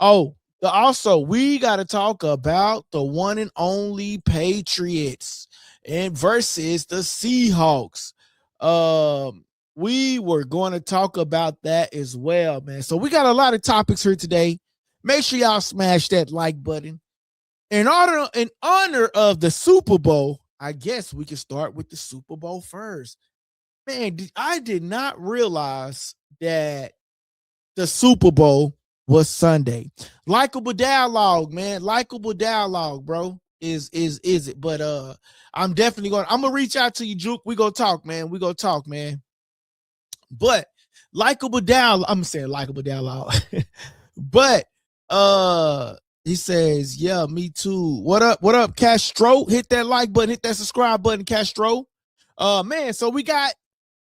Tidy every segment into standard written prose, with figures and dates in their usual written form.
Oh, also we got to talk about the one and only Patriots and versus the Seahawks. Um, we were going to talk about that as well, man. So we got a lot of topics here today. Make sure y'all smash that like button. In honor of the Super Bowl, I guess we can start with the Super Bowl first. Man, I did not realize that the Super Bowl was Sunday. Likeable dialogue, man. Likeable dialogue, bro. Is it? But I'm definitely I'm gonna reach out to you, Juke. We gonna talk, man. We gonna talk, man. But likable dialogue, I'm saying likable dialogue. But he says, yeah, me too. What up, Castro? Hit that like button, hit that subscribe button, Castro. Man, so we got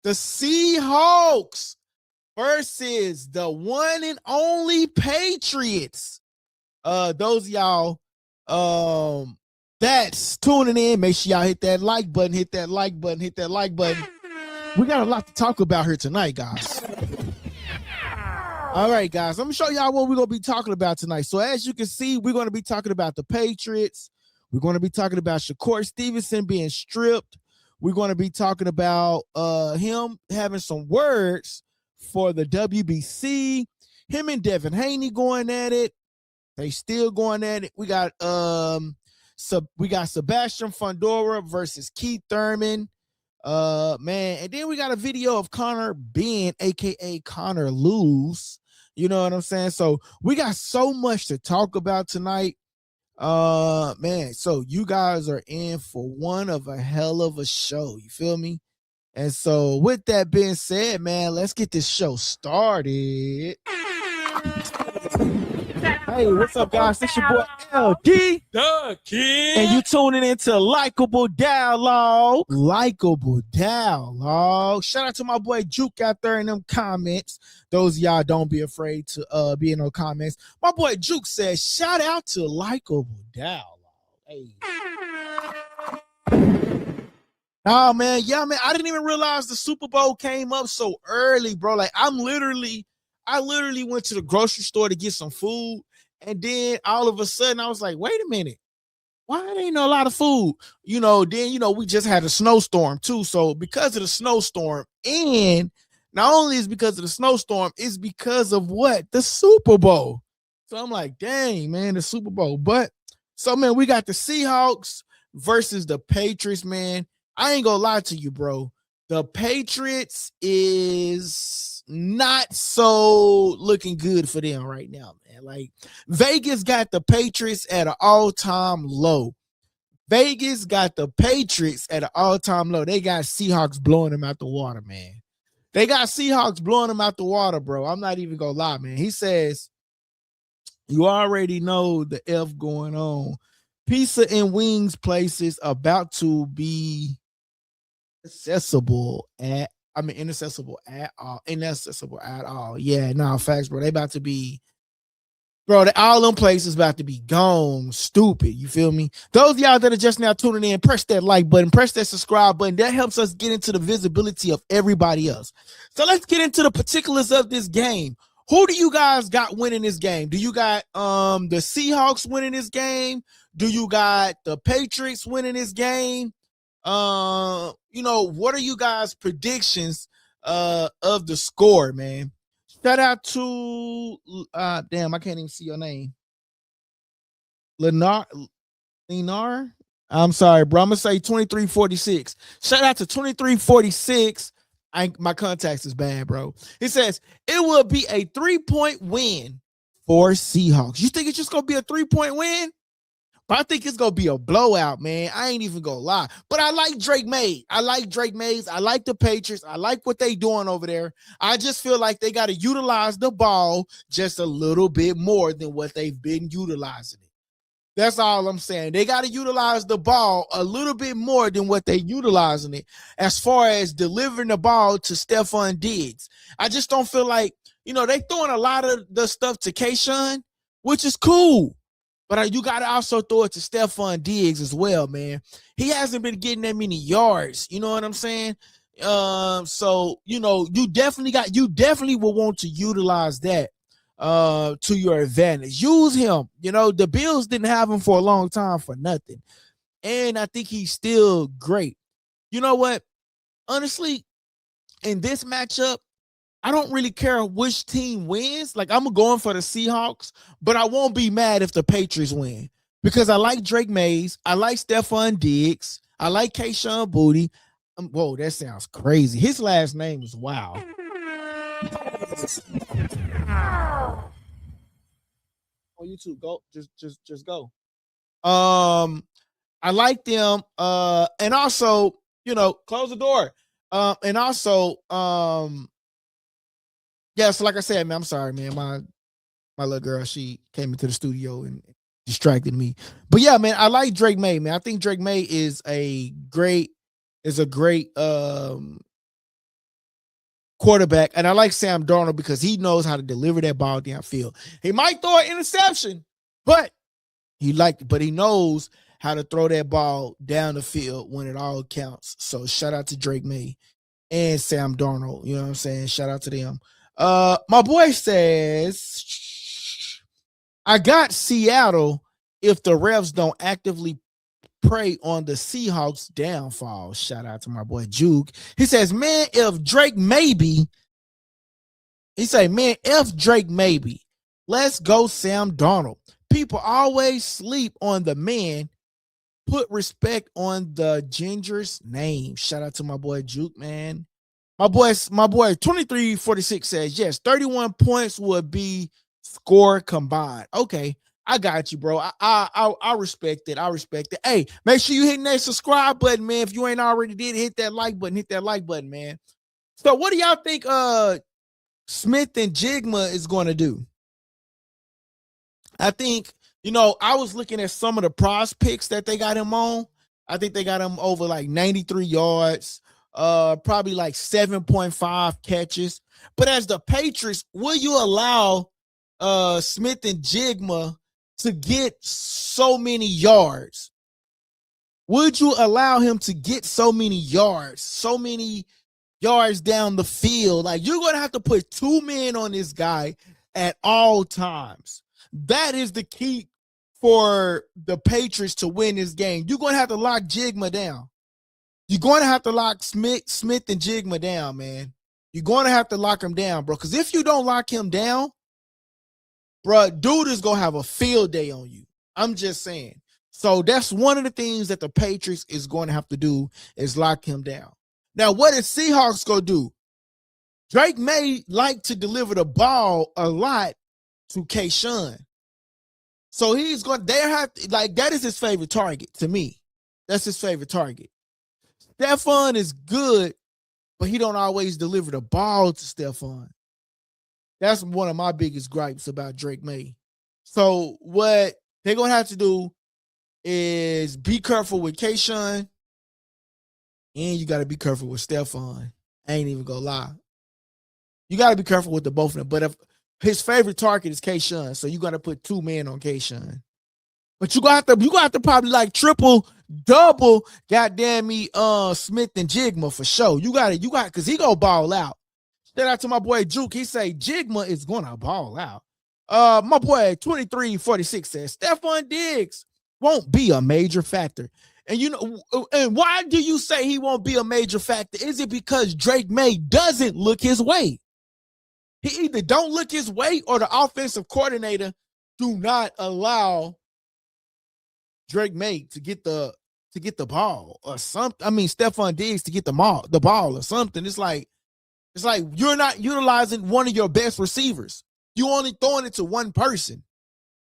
the Seahawks versus the one and only Patriots. Those of y'all that's tuning in, make sure y'all hit that like button, hit that like button, hit that like button. We got a lot to talk about here tonight, guys. All right, guys, I'm gonna show y'all what we're gonna be talking about tonight. So as you can see, we're gonna be talking about the Patriots. We're gonna be talking about Shakur Stevenson being stripped. We're gonna be talking about him having some words for the WBC. Him and Devin Haney going at it. They still going at it. We got Sebastian Fundora versus Keith Thurman. Man, and then we got a video of Connor Ben, aka Connor Lose. You know what I'm saying? So we got so much to talk about tonight. Man, so you guys are in for one of a hell of a show. You feel me? And so with that being said, man, let's get this show started. Hey, what's up, guys? This your boy LD, the Kid, and you tuning into Likeable Dialogue. Likeable Dialogue. Shout out to my boy Juke out there in them comments. Those of y'all don't be afraid to be in those comments. My boy Juke says, shout out to Likeable Dialogue. Hey. Oh man, yeah, man. I didn't even realize the Super Bowl came up so early, bro. Like I literally went to the grocery store to get some food. And then all of a sudden I was like, wait a minute, why ain't a lot of food? Then we just had a snowstorm too. So because of the snowstorm, and not only is because of the snowstorm, it's because of what? The Super Bowl. So I'm like, dang, man, the Super Bowl. But so man, we got the Seahawks versus the Patriots, man. I ain't gonna lie to you, bro. The Patriots is not so looking good for them right now, man. Like Vegas got the Patriots at an all-time low. Vegas got the Patriots at an all-time low. They got Seahawks blowing them out the water, man. They got Seahawks blowing them out the water, bro. I'm not even gonna lie, man. He says, you already know the F going on. Pizza and wings places about to be inaccessible at all. Yeah, no, facts, bro. They about to be, bro, all them places about to be gone. Stupid. You feel me? Those of y'all that are just now tuning in, press that like button, press that subscribe button. That helps us get into the visibility of everybody else. So let's get into the particulars of this game. Who do you guys got winning this game? Do you got the Seahawks winning this game? Do you got the Patriots winning this game? What are you guys' predictions of the score, man? Shout out to damn, I can't even see your name. Lenar. I'm sorry, bro. I'm gonna say 2346. Shout out to 2346. My contacts is bad, bro. It says it will be a 3-point win for Seahawks. You think it's just gonna be a 3-point win? But I think it's going to be a blowout, man. I ain't even going to lie. But I like Drake Mays. I like the Patriots. I like what they doing over there. I just feel like they got to utilize the ball just a little bit more than what they've been utilizing it. That's all I'm saying. They got to utilize the ball a little bit more than what they utilizing it as far as delivering the ball to Stephon Diggs. I just don't feel like, they throwing a lot of the stuff to Kayshawn, which is cool. But you got to also throw it to Stephon Diggs as well, man. He hasn't been getting that many yards. You know what I'm saying? So, you definitely will want to utilize that to your advantage. Use him. You know, the Bills didn't have him for a long time for nothing. And I think he's still great. You know what? Honestly, in this matchup, I don't really care which team wins. Like, I'm going for the Seahawks, but I won't be mad if the Patriots win because I like Drake Mays. I like Stephon Diggs. I like Kayshon Boutte. Whoa, that sounds crazy. His last name is wow. Oh, you two go. Just go. I like them. And also, you know, close the door. And also, yeah, so like I said, man, I'm sorry, man. My little girl, she came into the studio and distracted me. But yeah, man, I like Drake May, man. I think Drake May is a great quarterback. And I like Sam Darnold because he knows how to deliver that ball downfield. He might throw an interception, but he knows how to throw that ball down the field when it all counts. So shout out to Drake May and Sam Darnold. You know what I'm saying? Shout out to them. My boy says, I got Seattle if the refs don't actively prey on the Seahawks downfall. Shout out to my boy Juke. He says, man, if Drake maybe, let's go Sam Darnold. People always sleep on the man. Put respect on the ginger's name. Shout out to my boy Juke, man. My boy 2346 says, yes, 31 points would be score combined. Okay, I got you, bro. I respect it. I respect it. Hey, make sure you hit that subscribe button, man. If you ain't already did, hit that like button, man. So what do y'all think Smith and Jigma is going to do? I think, you know, I was looking at some of the prize picks that they got him on. I think they got him over like 93 yards, probably like 7.5 catches. But as the Patriots, will you allow Smith and Jigma to get so many yards? Would you allow him to get so many yards down the field? Like, you're going to have to put 2 men on this guy at all times. That is the key for the Patriots to win this game. You're going to have to lock Jigma down. You're going to have to lock Smith and Jigma down, man. You're going to have to lock him down, bro. Because if you don't lock him down, bro, dude is going to have a field day on you. I'm just saying. So that's one of the things that the Patriots is going to have to do is lock him down. Now, what is Seahawks going to do? Drake may like to deliver the ball a lot to Kayshon. So he's going, that is his favorite target to me. That's his favorite target. Stephon is good, but he don't always deliver the ball to Stephon. That's one of my biggest gripes about Drake May. So what they're going to have to do is be careful with Kayshon, and you got to be careful with Stephon. I ain't even going to lie. You got to be careful with the both of them. But if his favorite target is Kayshon, so you got to put 2 men on Kayshon. But you got to probably like triple, double, goddamn me, Smith and Jigma for sure. You got because he go ball out. Shout out to my boy Juke. He say Jigma is gonna ball out. My boy 2346 says Stephon Diggs won't be a major factor. And you know, and why do you say he won't be a major factor? Is it because Drake May doesn't look his way? He either don't look his way or the offensive coordinator do not allow Drake May to get the ball or something. I mean, Stephon Diggs to get the ball or something. It's like you're not utilizing one of your best receivers. You only throwing it to one person.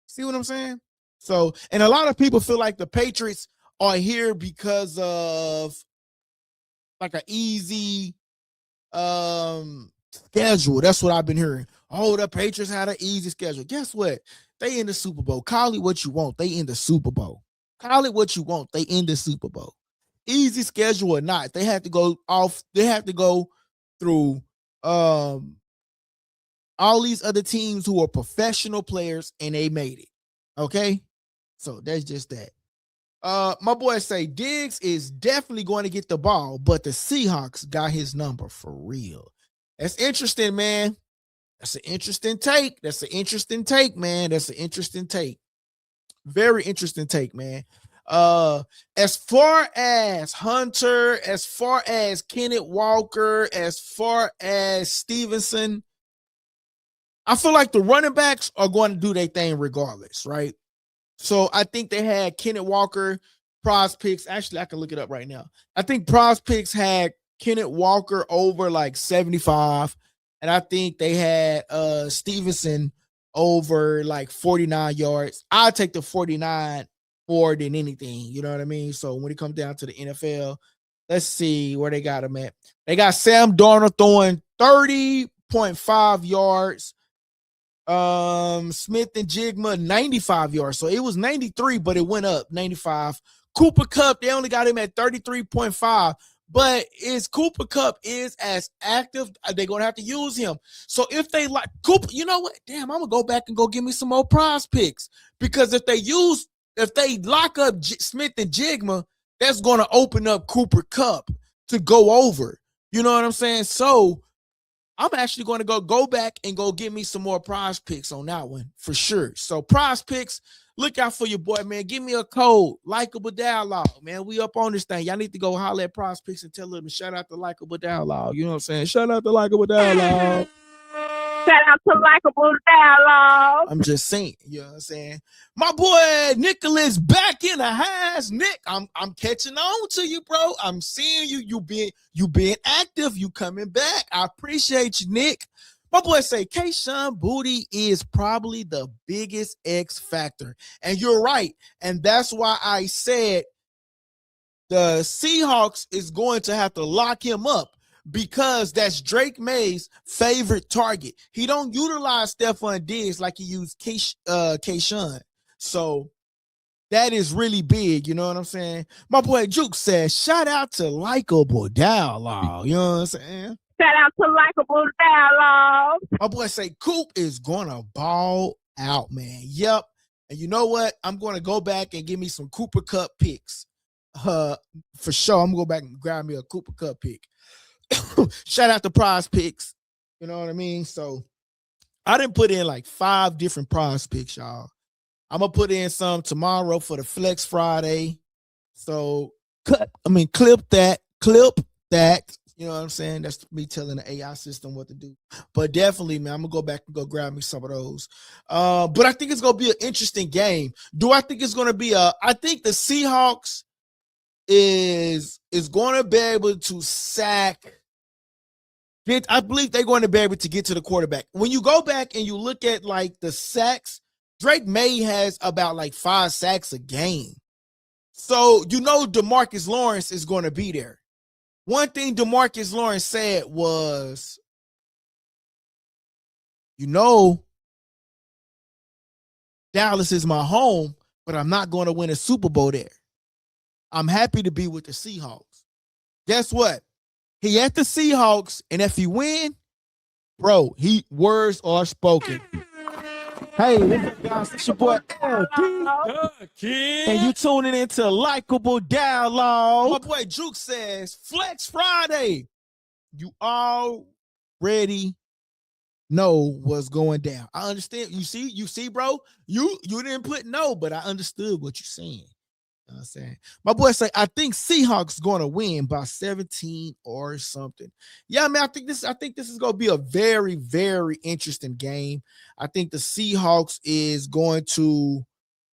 See what I'm saying? So, and a lot of people feel like the Patriots are here because of like an easy schedule. That's what I've been hearing. Oh, the Patriots had an easy schedule. Guess what? They in the Super Bowl. Call it what you want. They in the Super Bowl. Call it what you want. They in the Super Bowl. Easy schedule or not, they have to go off. They have to go through all these other teams who are professional players, and they made it. Okay, so that's just that. My boy say Diggs is definitely going to get the ball, but the Seahawks got his number for real. That's interesting, man. That's an interesting take. That's an interesting take, man. That's an interesting take. Very interesting take, man. As far as Hunter, as far as Kenneth Walker, as far as Stevenson, I feel like the running backs are going to do their thing regardless, right? So I think they had Kenneth Walker, Prize Picks. Actually, I can look it up right now. I think Prize Picks had Kenneth Walker over like 75. And I think they had Stevenson over like 49 yards. I'll take the 49 more than anything. You know what I mean? So when it comes down to the NFL, let's see where they got him at. They got Sam Darnold throwing 30.5 yards. Smith and Jigma 95 yards. So it was 93, but it went up 95. Cooper Kupp, they only got him at 33.5. But Cooper Kupp is as active, they're gonna have to use him. So if they like Cooper, you know what? Damn, I'm gonna go back and go give me some more Prize Picks. Because if they lock up Smith and Jigma, that's gonna open up Cooper Kupp to go over. You know what I'm saying? So I'm actually going to go back and go get me some more Prize Picks on that one for sure. So Prize Picks, look out for your boy, man. Give me a code, Likeable Dialogue, man. We up on this thing. Y'all need to go holler at Prize Picks and tell them to shout out to Likeable Dialogue. You know what I'm saying? Shout out to Likeable Dialogue. Shout out to Likeable Dialogue. I'm just saying, you know what I'm saying? My boy Nicholas back in the house. Nick, I'm catching on to you, bro. I'm seeing you. You being active. You coming back. I appreciate you, Nick. My boy say Kayshawn Boutte is probably the biggest X factor. And you're right. And that's why I said the Seahawks is going to have to lock him up, because that's Drake May's favorite target. He don't utilize Stephon Diggs like he used Kayshawn. So that is really big. You know what I'm saying? My boy Juke says, shout out to Likeable Dialogue. You know what I'm saying? Shout out to Likeable Dialogue. My boy say Coop is going to ball out, man. Yep. And you know what? I'm going to go back and give me some Cooper Kupp picks. For sure. I'm going to go back and grab me a Cooper Kupp pick. Shout out to Prize Picks. You know what I mean? So I didn't put in like 5 different Prize Picks, y'all. I'm gonna put in some tomorrow for the Flex Friday. So clip that. You know what I'm saying? That's me telling the AI system what to do. But definitely, man, I'm gonna go back and go grab me some of those. But I think it's gonna be an interesting game. Do I think it's gonna be I think the Seahawks is going to be able to sack. I believe they're going to be able to get to the quarterback. When you go back and you look at like the sacks, Drake May has about like 5 sacks a game. So you know DeMarcus Lawrence is going to be there. One thing DeMarcus Lawrence said was, you know, Dallas is my home, but I'm not going to win a Super Bowl there. I'm happy to be with the Seahawks. Guess what? He at the Seahawks, and if he win, bro, words are spoken. Hey, guys, it's your boy LD, and you tuning into Likeable Dialogue. My boy Juke says, Flex Friday. You already know what's going down. I understand. You see, bro? You didn't put no, but I understood what you're saying. You know what I'm saying? My boy say, I think Seahawks going to win by 17 or something. Yeah, man, I think this is going to be a very, very interesting game. I think the Seahawks is going to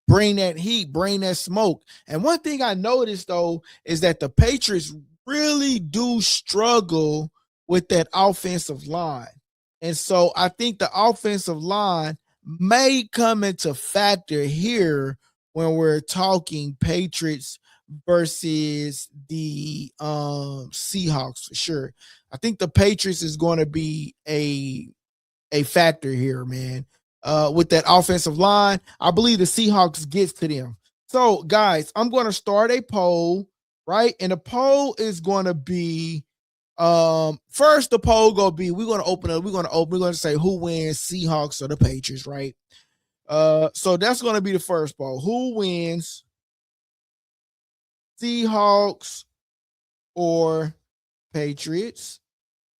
bring that heat, bring that smoke. And one thing I noticed, though, is that the Patriots really do struggle with that offensive line. And so I think the offensive line may come into factor here when we're talking Patriots versus the Seahawks for sure. I think the Patriots is going to be a factor here, man. With that offensive line, I believe the Seahawks gets to them. So, guys, I'm going to start a poll, right? And the poll is going to be first the poll going to be, we're going to say who wins, Seahawks or the Patriots, right? So that's going to be the first poll. Who wins, Seahawks or Patriots?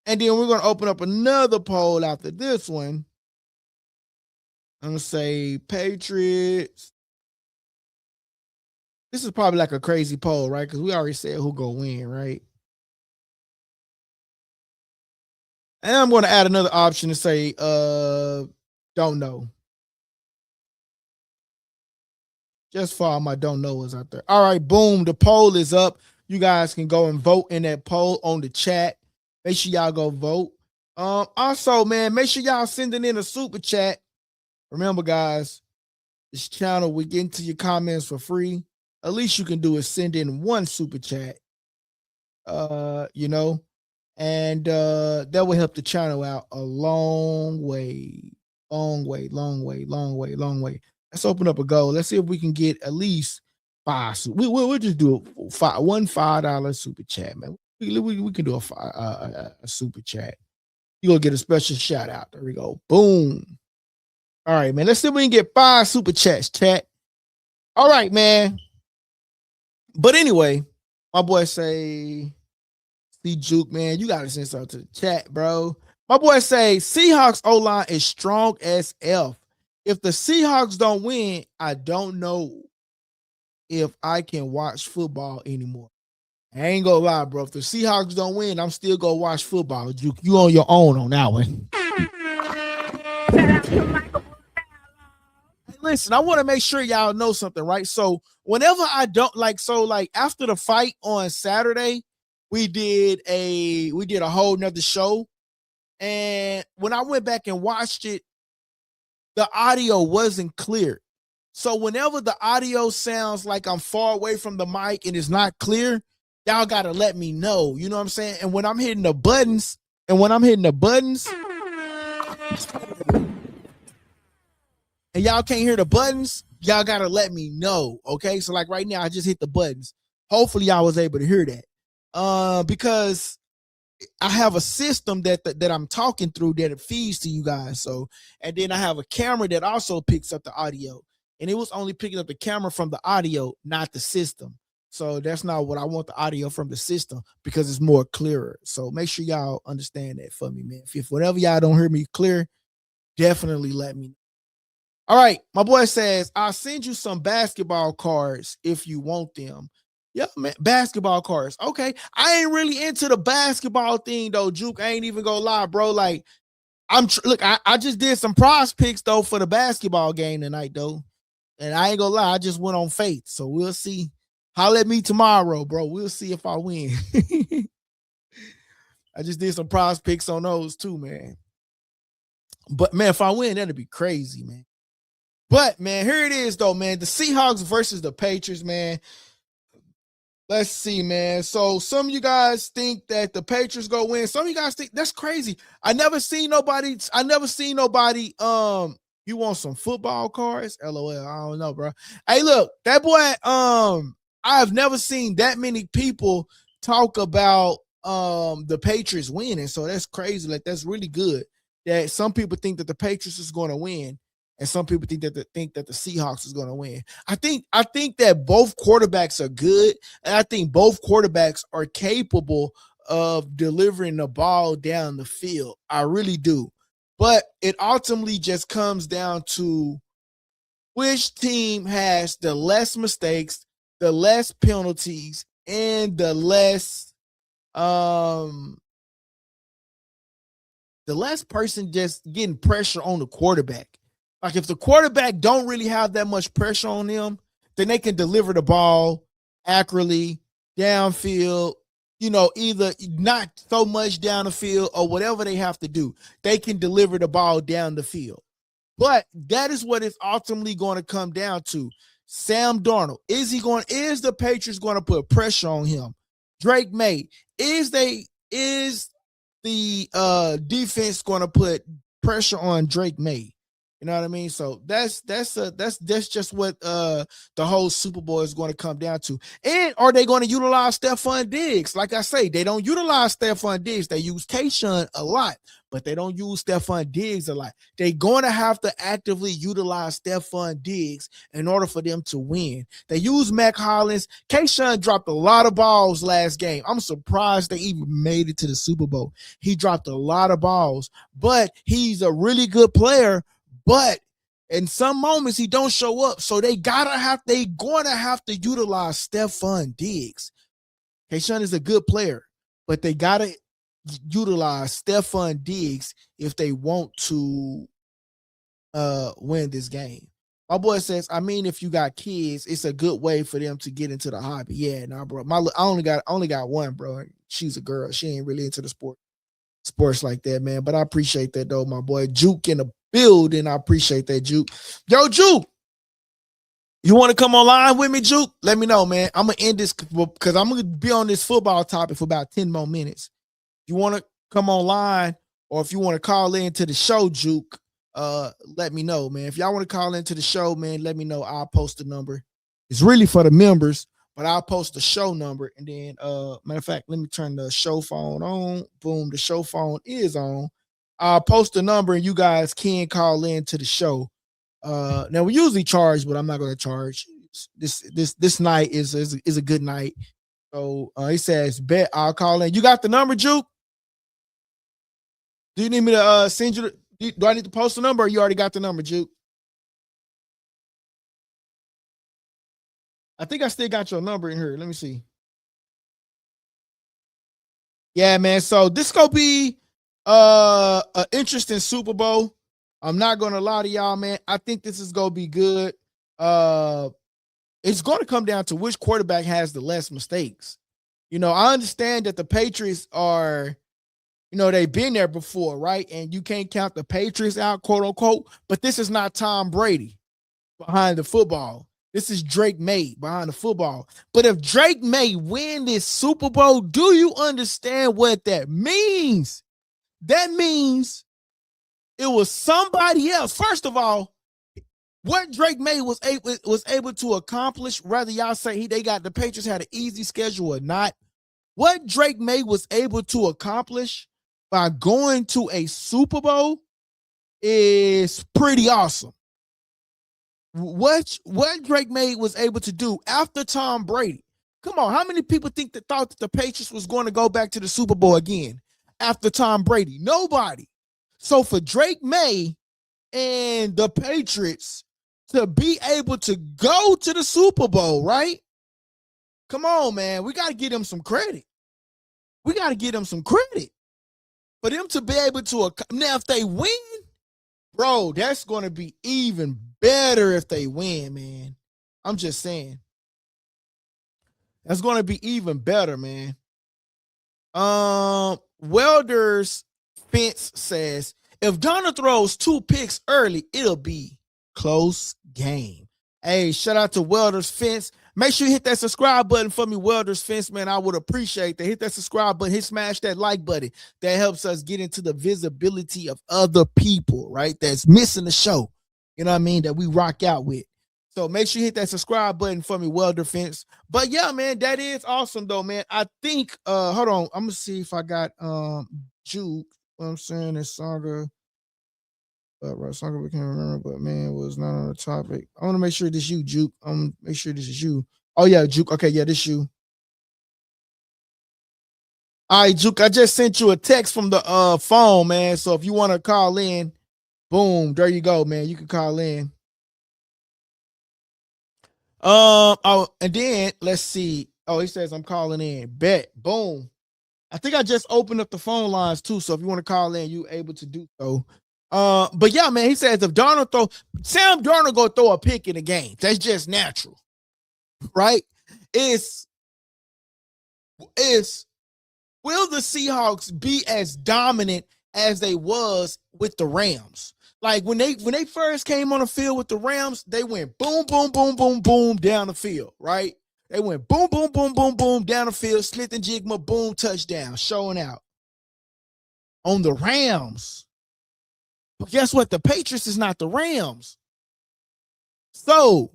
And then we're going to open up another poll after this one. I'm going to say Patriots. This is probably like a crazy poll, right? Because we already said who going to win, right? And I'm going to add another option to say, don't know. Just for all my don't knowers out there. All right, boom. The poll is up. You guys can go and vote in that poll on the chat. Make sure y'all go vote. Also, man, make sure y'all sending in a super chat. Remember, guys, this channel, we get into your comments for free. At least you can do is send in one super chat. You know, and that will help the channel out a long way. Long way, long way, long way, long way. Let's open up a goal. Let's see if we can get at least 5. We'll just do one $5 super chat, man. We can do a super chat. You're gonna get a special shout out. There we go. Boom. All right, man. Let's see if we can get 5 super chats, chat. All right, man. But anyway, my boy say, see Juke, man, you gotta send something to the chat, bro. My boy say Seahawks O-line is strong as F. If the Seahawks don't win, I don't know if I can watch football anymore. I ain't gonna lie, bro. If the Seahawks don't win, I'm still gonna watch football. You on your own on that one. Hey, listen, I want to make sure y'all know something, right? So whenever I don't like after the fight on Saturday, we did a whole nother show. And when I went back and watched it, the audio wasn't clear. So whenever the audio sounds like I'm far away from the mic and it's not clear, y'all got to let me know. You know what I'm saying? And when I'm hitting the buttons, and y'all can't hear the buttons, y'all got to let me know. Okay. So like right now, I just hit the buttons. Hopefully y'all was able to hear that. Because I have a system that I'm talking through that it feeds to you guys. So, and then I have a camera that also picks up the audio, and it was only picking up the camera from the audio, not the system. So that's not what I want, the audio from the system, because it's more clearer. So make sure y'all understand that for me, man. If whenever y'all don't hear me clear, definitely let me know. All right. My boy says, I'll send you some basketball cards if you want them. Yeah, man, basketball cards. Okay. I ain't really into the basketball thing though, Juke. I ain't even gonna lie, bro. Like, look, I just did some prize picks though for the basketball game tonight, though. And I ain't gonna lie, I just went on faith. So we'll see. Holler at me tomorrow, bro. We'll see if I win. I just did some prize picks on those too, man. But man, if I win, that'd be crazy, man. But man, here it is though, man. The Seahawks versus the Patriots, man. Let's see, man. So some of you guys think that the Patriots go win. Some of you guys think that's crazy. I never seen nobody. You want some football cards? LOL. I don't know, bro. Hey, look, that boy. I've never seen that many people talk about the Patriots winning. So that's crazy. Like, that's really good. That some people think that the Patriots is going to win, and some people think that the Seahawks is going to win. I think that both quarterbacks are good, and I think both quarterbacks are capable of delivering the ball down the field. I really do. But it ultimately just comes down to which team has the less mistakes, the less penalties, and the less person just getting pressure on the quarterback. Like, if the quarterback don't really have that much pressure on them, then they can deliver the ball accurately downfield, either not so much down the field or whatever they have to do. They can deliver the ball down the field. But that is what it's ultimately going to come down to. Sam Darnold, is the Patriots going to put pressure on him? Drake May, is the defense going to put pressure on Drake May? You know what I mean? So that's just what the whole Super Bowl is going to come down to. And are they going to utilize Stephon Diggs? Like I say, they don't utilize Stephon Diggs. They use Kayshawn a lot, but they don't use Stephon Diggs a lot. They're going to have to actively utilize Stephon Diggs in order for them to win. They use Mac Hollins. Kayshawn dropped a lot of balls last game. I'm surprised they even made it to the Super Bowl. He dropped a lot of balls, but he's a really good player. But in some moments he don't show up, so they going to have to utilize Stephon Diggs. Kayshawn is a good player, but they gotta utilize Stephon Diggs if they want to win this game. My boy says, I mean, if you got kids, it's a good way for them to get into the hobby. Yeah, nah, bro. I only got one, bro. She's a girl. She ain't really into the sports like that, man. But I appreciate that though, my boy. Juke in the building. I appreciate that, Juke. Yo, Juke, you want to come online with me, Juke? Let me know, man. I'm gonna end this because I'm gonna be on this football topic for about 10 more minutes. If you want to come online, or if you want to call in to the show, Juke, let me know, man. If y'all want to call into the show, man, let me know. I'll post the number. It's really for the members, but I'll post the show number. And then matter of fact, let me turn the show phone on. Boom, the show phone is on. I'll post the number and you guys can call in to the show. Now we usually charge, but I'm not going to charge. This night is a good night. So he says, bet I'll call in. You got the number, Juke? Do you need me to send you do I need to post the number, or you already got the number, Juke? I think I still got your number in here. Let me see. Yeah, man. So this gonna be an interesting Super Bowl. I'm not gonna lie to y'all, man. I think this is gonna be good. It's gonna come down to which quarterback has the less mistakes. You know, I understand that the Patriots are, you know, they've been there before, right? And you can't count the Patriots out, quote unquote. But this is not Tom Brady behind the football. This is Drake May behind the football. But if Drake May win this Super Bowl, do you understand what that means? That means it was somebody else. First of all, what Drake May was able to accomplish, whether y'all say they got the Patriots had an easy schedule or not, what Drake May was able to accomplish by going to a Super Bowl is pretty awesome. What Drake May was able to do after Tom Brady. Come on, how many people thought that the Patriots was going to go back to the Super Bowl again after Tom Brady? Nobody. So for Drake May and the Patriots to be able to go to the Super Bowl, right? Come on, man. We got to give them some credit. For them to be able to, now if they win, bro, that's going to be even better if they win, man. I'm just saying. That's going to be even better, man. Welder's Fence says, if Donald throws 2 picks early, it'll be close game. Hey, shout out to Welder's Fence. Make sure you hit that subscribe button for me, Welder's Fence, man. I would appreciate that. Hit that subscribe button, smash that like button. That helps us get into the visibility of other people, right? That's missing the show. You know what I mean? That we rock out with. So make sure you hit that subscribe button for me, Welder Fence. But yeah, man, that is awesome though, man. I think hold on, I'm gonna see if I got Juke. What I'm saying is Saga. Right, Saga we can't remember, but man, was not on the topic. I want to make sure this you, Juke. Make sure this is you. Oh yeah, Juke. Okay, yeah, this you. All right, Juke. I just sent you a text from the phone, man. So if you want to call in, boom, there you go, man. You can call in. Oh, and then let's see. Oh, he says I'm calling in. Bet. Boom. I think I just opened up the phone lines too. So if you want to call in, you able to do so. But yeah, man, he says if Sam Darnold go throw a pick in the game, that's just natural, right? It's will the Seahawks be as dominant as they was with the Rams? Like when they first came on the field with the Rams, they went boom, boom, boom, boom, boom down the field, right? They went boom, boom, boom, boom, boom down the field, Smith and Jigma, boom, touchdown, showing out. On the Rams, But guess what? The Patriots is not the Rams. So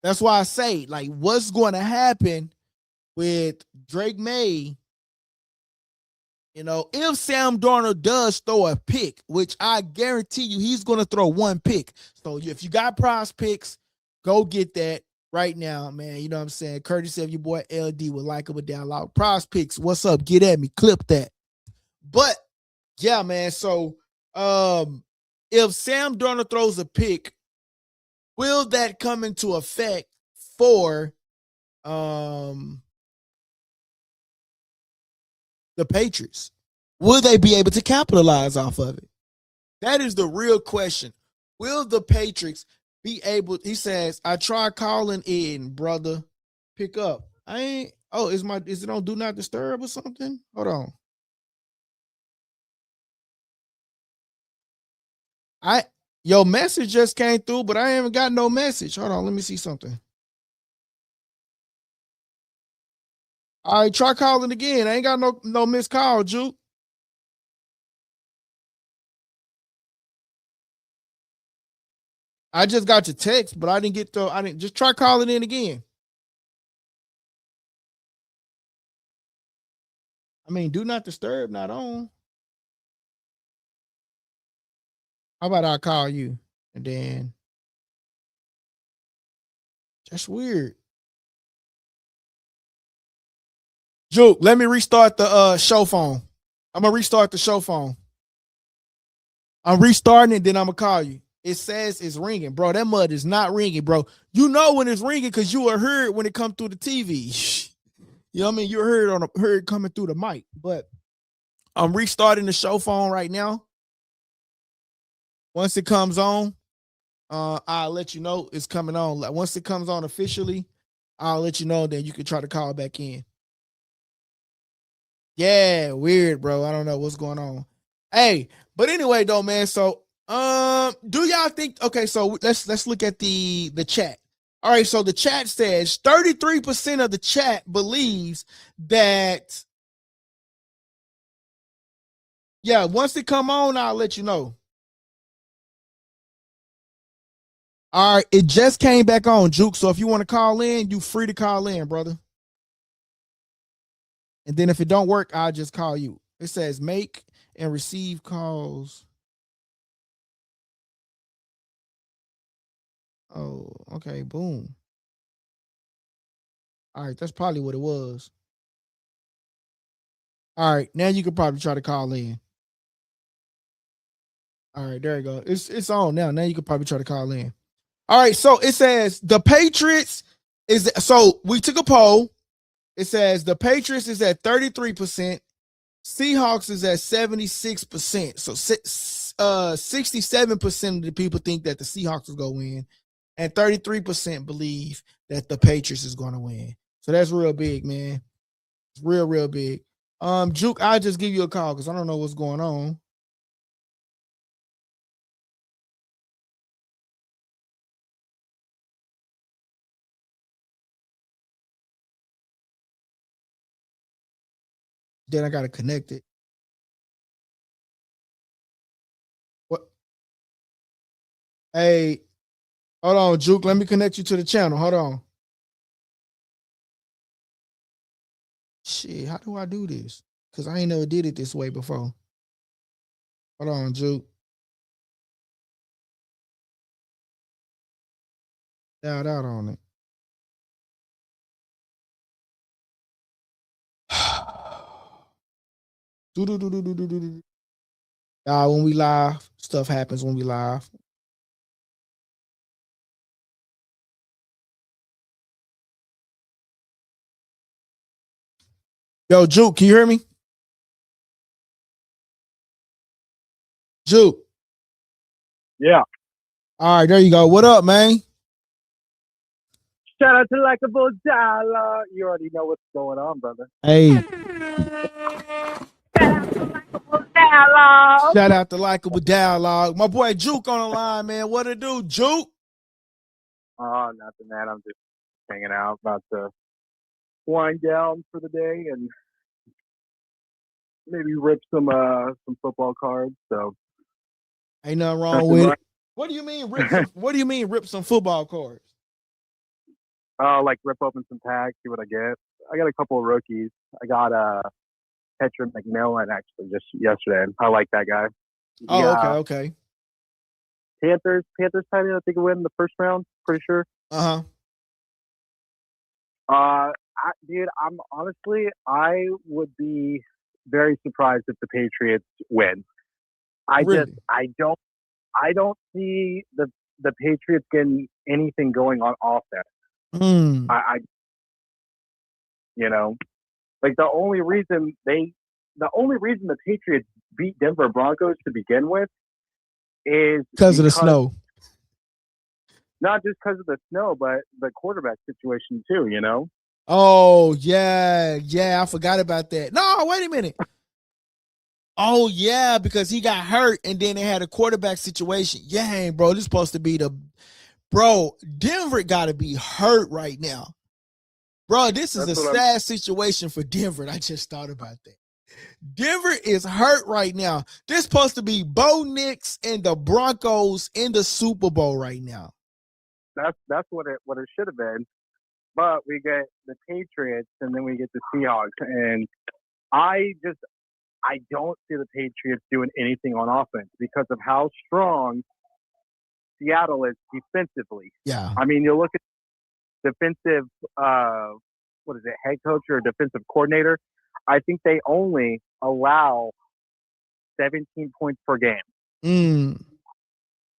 that's why I say, like, what's going to happen with Drake May? You know, if Sam Darnold does throw a pick, which I guarantee you he's going to throw one pick. So if you got prize picks, go get that right now, man. You know what I'm saying? Courtesy of your boy LD with Likeable Dialogue. Prize picks, what's up? Get at me. Clip that. But, yeah, man. So if Sam Darnold throws a pick, will that come into effect for the Patriots? Will they be able to capitalize off of it? That is the real question. Will the Patriots be able? He says, I tried calling in, brother. Pick up. I ain't. Oh, is it on do not disturb or something? Hold on. Your message just came through, but I haven't got no message. Hold on, let me see something. All right, try calling again. I ain't got no missed call, Juke. I just got your text, but I didn't just try calling in again. I mean, do not disturb, not on. How about I call you? And then that's weird. Juke, let me restart the show phone. I'm gonna restart the show phone. I'm restarting it, then I'm gonna call you. It says it's ringing, bro. That mud is not ringing, bro. You know when it's ringing because you are heard when it come through the TV. You know what I mean? You heard coming through the mic. But I'm restarting the show phone right now. Once it comes on, I'll let you know it's coming on. Like once it comes on officially, I'll let you know. Then you can try to call back in. Yeah, weird, bro. I don't know what's going on. Hey, but anyway, though, man. So, do y'all think? Okay, so let's look at the chat. All right, so the chat says 33% of the chat believes that. Yeah, once it come on, I'll let you know. All right, it just came back on, Juke. So if you want to call in, you free to call in, brother. And then if it don't work, I'll just call you. It says make and receive calls. Oh, okay, boom. All right, that's probably what it was. All right, now you could probably try to call in. All right, there you go. It's on now. Now you could probably try to call in. All right, so it says the Patriots is so we took a poll. It says the Patriots is at 33%, Seahawks is at 76%. So 67% of the people think that the Seahawks is going to win, and 33% believe that the Patriots is going to win. So that's real big, man. It's real big. Juke, I'll just give you a call because I don't know what's going on. Then I gotta connect it. What? Hey, hold on, Juke. Let me connect you to the channel. Hold on. Shit, how do I do this? Because I ain't never did it this way before. Hold on, Juke. Dialed out on it. Do. When we live, stuff happens when we live. Yo, Juke, can you hear me? Juke. Yeah. All right, there you go. What up, man? Shout out to Likeable Dialogue. You already know what's going on, brother. Hey. Dialogue. Shout out to Likeable Dialogue. My boy Juke on the line, man. What it do, Juke? Oh, nothing, man. I'm just hanging out, about to wind down for the day and maybe rip some football cards. So Ain't nothing wrong with it. What do you mean rip some? What do you mean rip some football cards? Like rip open some packs, see what I get. I got a couple of rookies. I got Patrick McMillan actually just yesterday. I like that guy. Oh, okay. Panthers tight end. I think win the first round. Pretty sure. Dude, I would be very surprised if the Patriots win. I don't see the Patriots getting anything going on offense. Like the only reason the Patriots beat Denver Broncos to begin with is because of the snow. Not just because of the snow, but the quarterback situation too, you know? Oh, yeah, I forgot about that. No, wait a minute. Oh, yeah, because he got hurt, and then they had a quarterback situation. Yeah, bro, this is supposed to be Denver got to be hurt right now. Bro, this is a sad situation for Denver. I just thought about that. Denver is hurt right now. This is supposed to be Bo Nix and the Broncos in the Super Bowl right now. That's what it should have been. But we get the Patriots and then we get the Seahawks. And I don't see the Patriots doing anything on offense because of how strong Seattle is defensively. Yeah. I mean, you look at defensive, head coach or defensive coordinator. I think they only allow 17 points per game.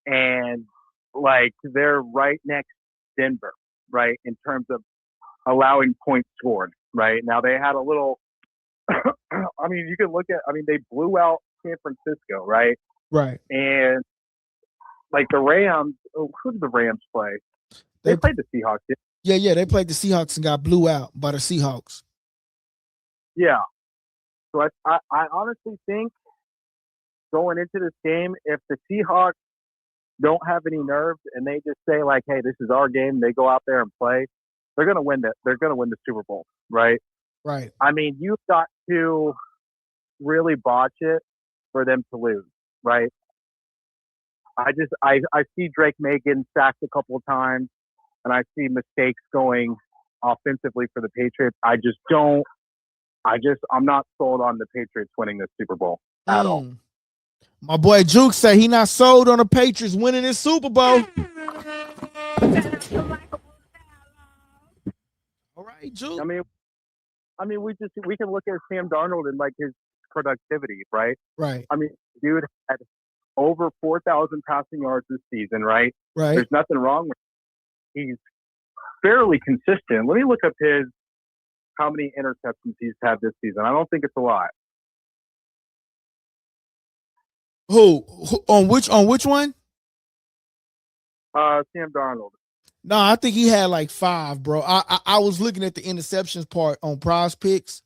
And like they're right next to Denver, right, in terms of allowing points scored, right? Now they had a little I mean, you can look at they blew out San Francisco, right? Right. And like the Rams, who did the Rams play? They played the Seahawks. Yeah, they played the Seahawks and got blew out by the Seahawks. Yeah. So I honestly think going into this game, if the Seahawks don't have any nerves and they just say like, "Hey, this is our game," they go out there and play, they're gonna win They're gonna win the Super Bowl, right? Right. I mean, you've got to really botch it for them to lose, right? I see Drake May getting sacked a couple of times, and I see mistakes going offensively for the Patriots. I'm not sold on the Patriots winning this Super Bowl at all. My boy Juke said he not sold on the Patriots winning this Super Bowl. All right, Juke. I mean, we can look at Sam Darnold and like his productivity, right? Right. I mean, dude had over 4,000 passing yards this season, right? Right. There's nothing wrong with it. He's fairly consistent. Let me look up how many interceptions he's had this season. I don't think it's a lot. Who on which one? Sam Darnold. No, I think he had like 5, bro. I was looking at the interceptions part on Prize Picks.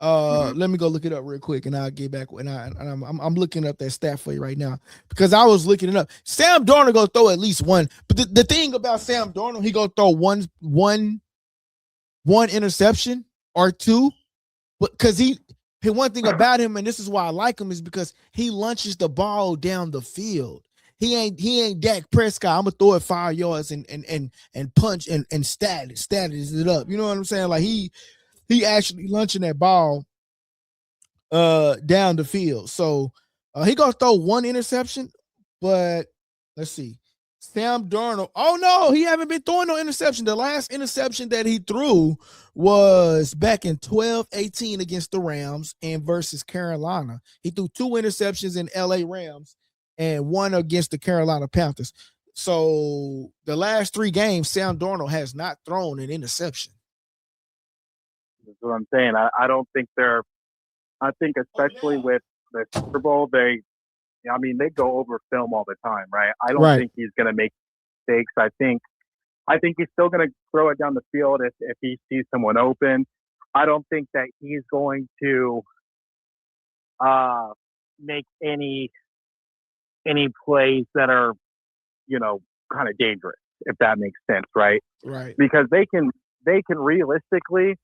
Let me go look it up real quick, and I'll get back. And I'm looking up that stat for you right now because I was looking it up. Sam Darnold gonna throw at least one, but the thing about Sam Darnold, he gonna throw one interception or 2, because one thing about him, and this is why I like him, is because he launches the ball down the field. He ain't Dak Prescott. I'm gonna throw it 5 yards and punch and status it up. You know what I'm saying? Like he actually launching that ball down the field. So he gonna throw 1 interception, but let's see. Sam Darnold. Oh no, he haven't been throwing no interception. The last interception that he threw was back in 12-18 against the Rams and versus Carolina. He threw 2 interceptions in LA Rams and 1 against the Carolina Panthers. So the last 3 games, Sam Darnold has not thrown an interception. That's what I'm saying. I don't think I think especially with the Super Bowl, they go over film all the time, right? I don't think he's going to make mistakes. I think he's still going to throw it down the field if he sees someone open. I don't think that he's going to make any plays that are, kind of dangerous, if that makes sense, right? Right. Because they can realistically,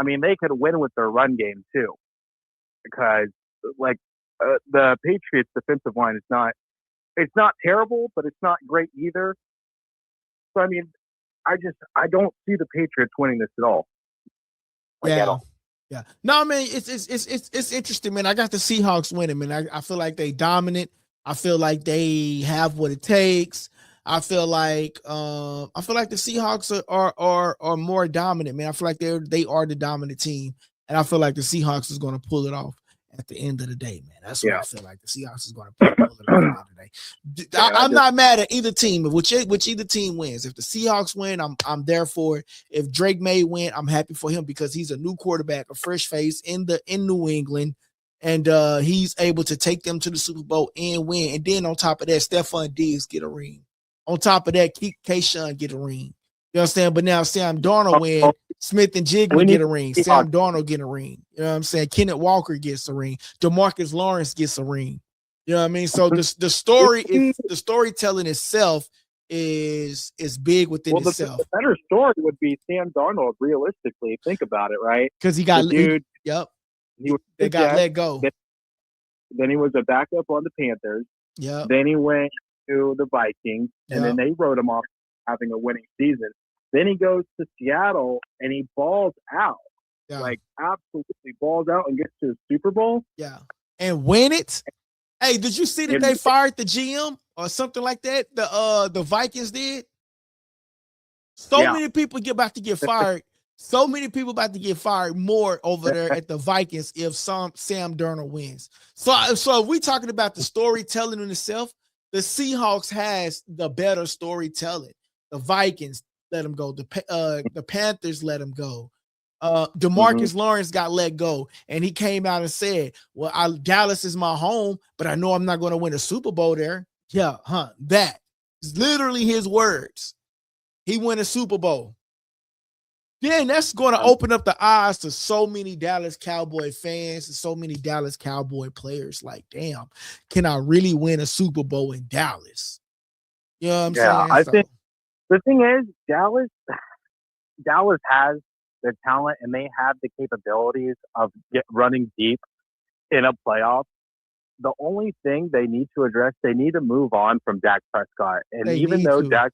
they could win with their run game too, because like the Patriots defensive line is not It's not terrible, but it's not great either. So, I mean, I don't see the Patriots winning this at all. At all. Yeah. No, man, it's interesting, man. I got the Seahawks winning, man. I feel like they dominant. I feel like they have what it takes. I feel like the Seahawks are more dominant, man. I feel like they are the dominant team, and I feel like the Seahawks is going to pull it off at the end of the day, man. That's what I feel like. The Seahawks is going to pull it off at the end of the day. I'm not mad at either team. Which either team wins. If the Seahawks win, I'm there for it. If Drake May win, I'm happy for him because he's a new quarterback, a fresh face in New England, and he's able to take them to the Super Bowl and win. And then on top of that, Stephon Diggs get a ring. On top of that, Kayshawn get a ring. You understand? But now Sam Darnold win. Smith and Jigba get a ring. Sam Darnold get a ring. You know what I'm saying? Kenneth Walker gets a ring. DeMarcus Lawrence gets a ring. You know what I mean? So the storytelling itself is big within itself. The better story would be Sam Darnold, realistically. Think about it, right? Because he got they got let go. Then he was a backup on the Panthers. Yeah. Then he went to the Vikings, and then they wrote him off having a winning season. Then he goes to Seattle, and he balls out. Yeah. Like, absolutely balls out and gets to the Super Bowl. Yeah. And win it. Hey, did you see that they fired the GM or something like that? The Vikings did. Many people about to get fired. So many people about to get fired more over there at the Vikings if Sam Darnold wins. So if we talking about the storytelling in itself, the Seahawks has the better storytelling. The Vikings let him go. The Panthers let him go. DeMarcus Lawrence got let go, and he came out and said, well, Dallas is my home, but I know I'm not going to win a Super Bowl there. Yeah, that is literally his words. He won a Super Bowl. Then that's going to open up the eyes to so many Dallas Cowboy fans and so many Dallas Cowboy players. Like, damn, can I really win a Super Bowl in Dallas? You know what I'm saying? I think the thing is, Dallas has the talent and they have the capabilities of running deep in a playoff. The only thing they need to address, they need to move on from Dak Prescott. And even though Dak,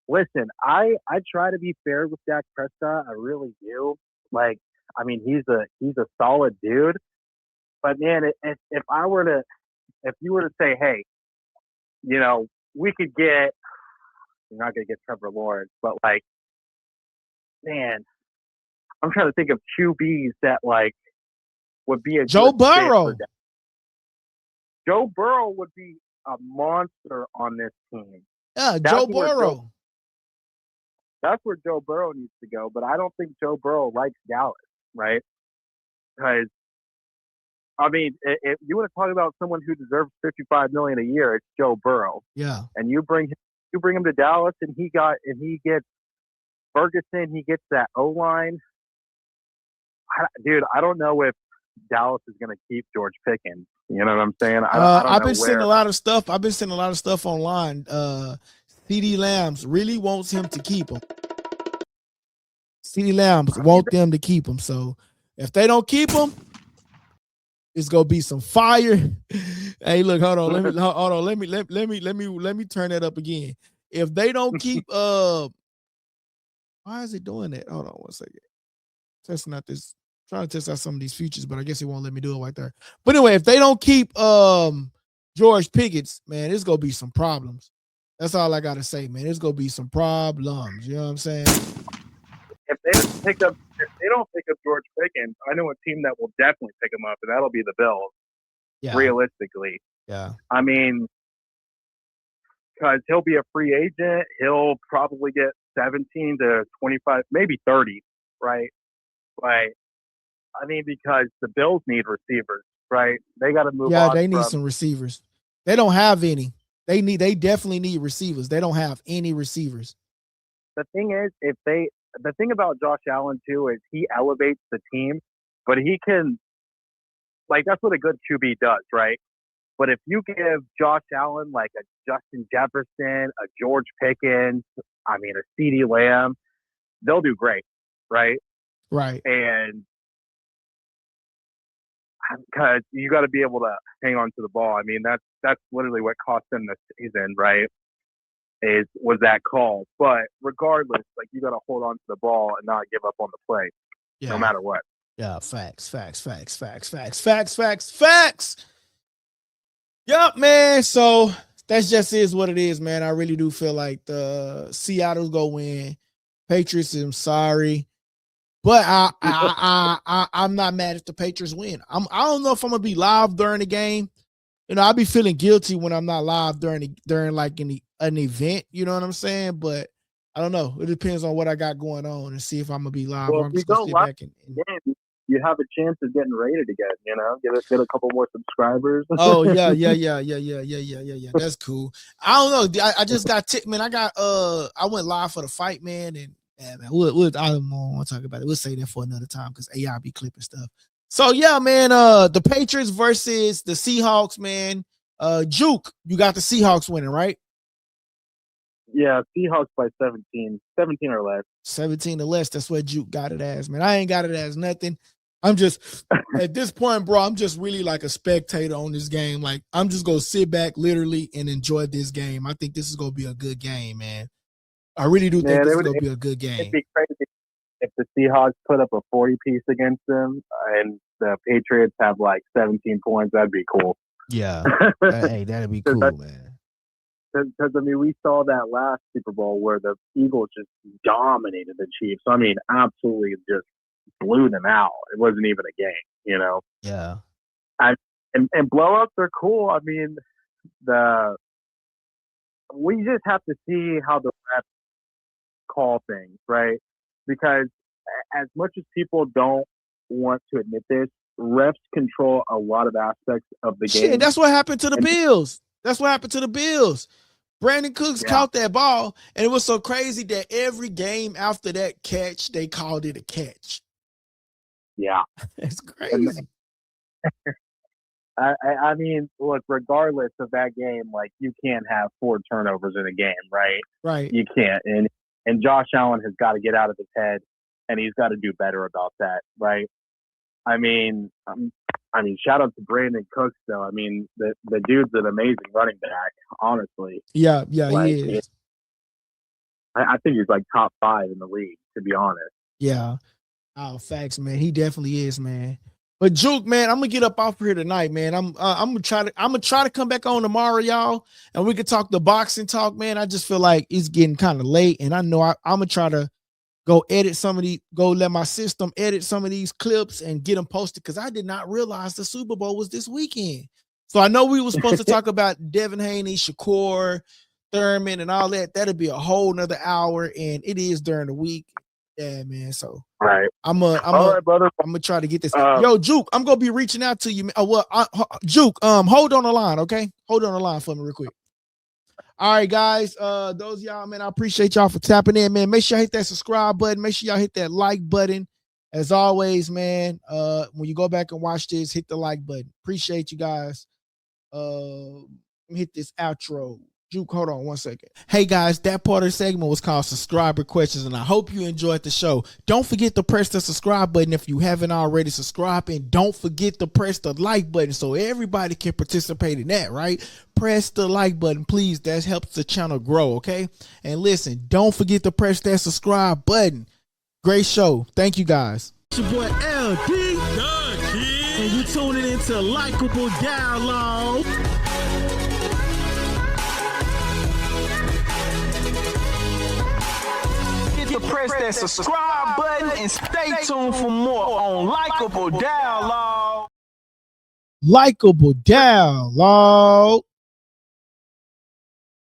listen, I try to be fair with Dak Prescott. I really do. Like, I mean, he's a solid dude. But man, if you were to say, hey, you know, we could get, you're not gonna get Trevor Lawrence, but like, man, I'm trying to think of QBs that like would be a Joe Burrow. Joe Burrow would be a monster on this team. Yeah, Joe Burrow. That's where Joe Burrow needs to go, but I don't think Joe Burrow likes Dallas, right? Because, I mean, if you want to talk about someone who deserves $55 million a year, it's Joe Burrow. Yeah. And you bring him to Dallas, and he gets Ferguson, he gets that O-line. Dude, I don't know if Dallas is going to keep George Pickens. You know what I'm saying? I've been seeing a lot of stuff. I've been seeing a lot of stuff online. CeeDee Lambs really wants him to keep him. CeeDee Lambs want them to keep him. So if they don't keep him, it's gonna be some fire. Hey, look, hold on. Let me turn that up again. If they don't keep why is it doing that? Hold on 1 second. Testing out this, trying to test out some of these features, but I guess it won't let me do it right there. But anyway, if they don't keep George Pickens, man, it's gonna be some problems. That's all I gotta say, man. It's gonna be some problems. You know what I'm saying? If they don't pick up George Pickens, I know a team that will definitely pick him up, and that'll be the Bills. Yeah. Realistically. Yeah. I mean, because he'll be a free agent, he'll probably get 17 to 25, maybe 30, right? But I mean, because the Bills need receivers, right? They got to move on. Yeah, they need some receivers. They don't have any. They definitely need receivers. They don't have any receivers. The thing is, the thing about Josh Allen too is he elevates the team, but he can, like, that's what a good QB does, right? But if you give Josh Allen like a Justin Jefferson, a George Pickens, I mean a CeeDee Lamb, they'll do great, right? Right. And because you got to be able to hang on to the ball. I mean, that's literally what cost them the season, right? Was that call? But regardless, like, you got to hold on to the ball and not give up on the play, no matter what. Yeah, facts. Yup, man. So that's just is what it is, man. I really do feel like the Seattle's go win. Patriots, I'm sorry. But I'm not mad if the Patriots win. I don't know if I'm gonna be live during the game. You know, I'll be feeling guilty when I'm not live during like an event. You know what I'm saying? But I don't know. It depends on what I got going on and see if I'm gonna be live or I'm just gonna sit back and you have a chance of getting rated again. You know, get a couple more subscribers. Oh yeah. That's cool. I don't know. I just got man. I went live for the fight, man, and. Yeah, man, I don't want to talk about it. We'll say that for another time because AI be clipping stuff. So yeah, man, the Patriots versus the Seahawks, man. Juke, you got the Seahawks winning, right? Yeah, Seahawks by 17 or less. 17 or less. That's what Juke got it as, man. I ain't got it as nothing. I'm just at this point, bro. I'm just really like a spectator on this game. Like, I'm just gonna sit back, literally, and enjoy this game. I think this is gonna be a good game, man. I really do think this is going to be a good game. It'd be crazy if the Seahawks put up a 40-piece against them and the Patriots have like 17 points. That'd be cool. Yeah. Hey, that'd be cool, man. Because, I mean, we saw that last Super Bowl where the Eagles just dominated the Chiefs. I mean, absolutely just blew them out. It wasn't even a game, you know? Yeah. And blowups are cool. I mean, we just have to see how the refs call things, right? Because as much as people don't want to admit this, refs control a lot of aspects of the game. That's what happened to the Bills. Brandon Cooks caught that ball, and it was so crazy that every game after that catch, they called it a catch. Yeah. It's crazy. I mean, look, regardless of that game, like, you can't have 4 turnovers in a game, right? Right. You can't. And Josh Allen has got to get out of his head, and he's got to do better about that, right? I mean, shout out to Brandon Cooks, though. I mean, the dude's an amazing running back, honestly. Yeah, like, he is. I think he's like top 5 in the league, to be honest. Yeah. Oh, facts, man. He definitely is, man. But Juke, man, I'm gonna get up off here tonight, man. I'm gonna try to come back on tomorrow, y'all, and we can talk the boxing talk, man. I just feel like it's getting kind of late, and I know I'm gonna try to go let my system edit some of these clips and get them posted because I did not realize the Super Bowl was this weekend. So I know we were supposed to talk about Devin Haney, Shakur, Thurman, and all that. That'll be a whole nother hour, and it is during the week. Yeah, man. So right. I'm gonna try to get this. Yo, Juke, I'm gonna be reaching out to you. Juke, hold on the line, okay? Hold on the line for me real quick. All right, guys. Those of y'all, man, I appreciate y'all for tapping in, man. Make sure y'all hit that subscribe button. Make sure y'all hit that like button. As always, man, when you go back and watch this, hit the like button. Appreciate you guys. Let me hit this outro. Juke, hold on 1 second. Hey guys, that part of the segment was called Subscriber Questions, and I hope you enjoyed the show. Don't forget to press the subscribe button if you haven't already subscribed, and don't forget to press the like button so everybody can participate in that, right? Press the like button, please. That helps the channel grow, okay? And listen, don't forget to press that subscribe button. Great show. Thank you, guys. It's your boy LD, and you tuning into Likeable Dialogue. Press that subscribe button and stay tuned for more on Likeable Dialogue. Likeable Dialogue.